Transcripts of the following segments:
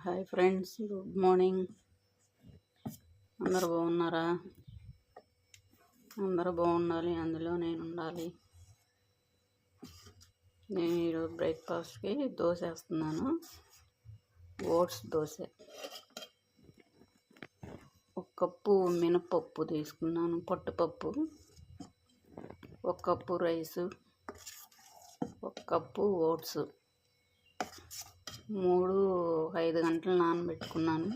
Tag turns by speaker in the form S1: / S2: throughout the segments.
S1: Hi friends, good morning. అందరూ బాగున్నారా? అందరూ బాగుండాలి, అందులో నేను ఉండాలి. నేను ఈరోజు బ్రేక్ఫాస్ట్కి దోశ వేస్తున్నాను. ఓట్స్ దోశ. ఒక కప్పు మినపప్పు తీసుకున్నాను, పొట్టుపప్పు. ఒక కప్పు రైసు, ఒక కప్పు ఓట్స్. 5 గంటలు నానబెట్టుకున్నాను.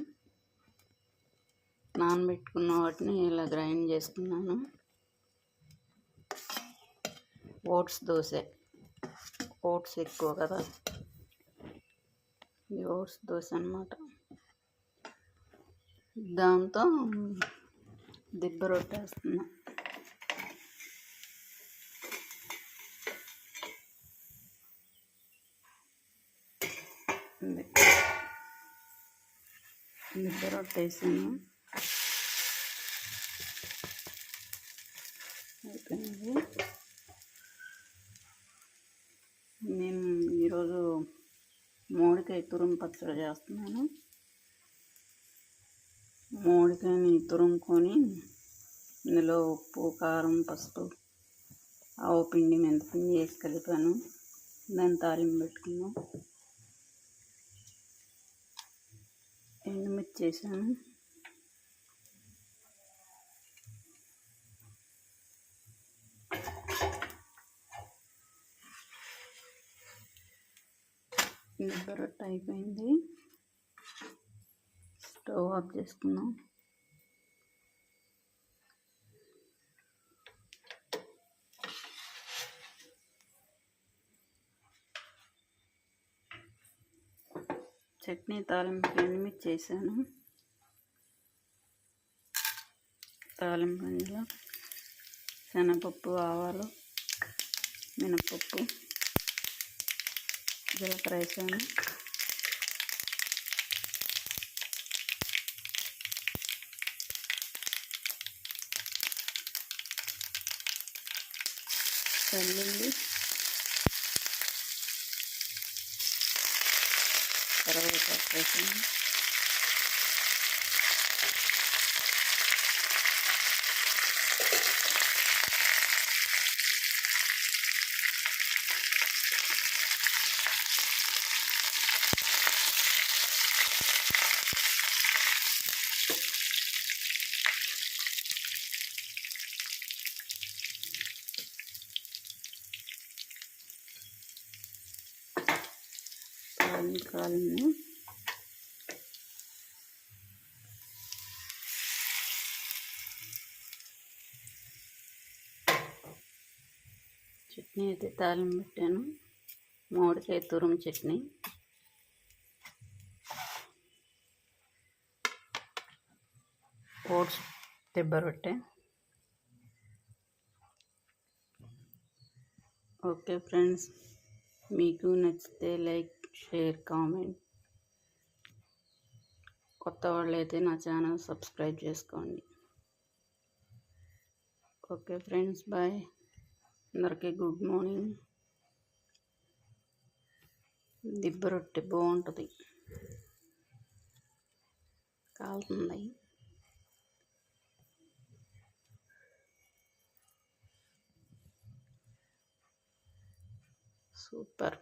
S1: నానబెట్టుకున్న వాటిని ఇలా గ్రైండ్ చేసుకున్నాను. ఓట్స్ దోశ. ఓట్స్ ఎక్కువ కదా, ఇది ఓట్స్ దోశ అన్నమాట. దాంతో దిబ్బ రొట్టె వేస్తున్నా. దిబ్బ రొట్టె వేసాను. అయిపోయింది. నేను ఈరోజు మామిడికాయ తురుము పచ్చడి చేస్తున్నాను. మామిడికాయని తురుముకొని ఇందులో ఉప్పు, కారం, పసుపు, ఆవు పిండి, మెంతిపిండి వేసి కలిపాను. దాన్ని తాలింపు పెట్టుకున్నాం. ఎండుమిర్చి వేసాను. దిబ్బ రొట్టె అయిపోయింది. స్టవ్ ఆఫ్ చేసుకున్నాం. చట్నీ తాలింపు ఎండుమిర్చి వేసాను. తాలింపు ఇందులో శనగపప్పు, ఆవాలు, మినపప్పు, జీలకర్ర వేసాను. వెల్లుల్లి, కరివేపాకు వేసాను. కాలింది. చట్నీ అయితే తాలింపు పెట్టాను. మామిడికాయ తురుము చట్నీ. ఓట్స్ దిబ్బ రొట్టె. ఓకే ఫ్రెండ్స్, మీకు నచ్చితే లైక్, షేర్, కామెంట్. కొత్త వాళ్ళైతే నా ఛానల్ సబ్స్క్రైబ్ చేసుకోండి. Okay friends, bye. అందరికీ గుడ్ మార్నింగ్. దిబ్బ రొట్టె బాగుంటుంది, కాలుతుంది. సూపర్.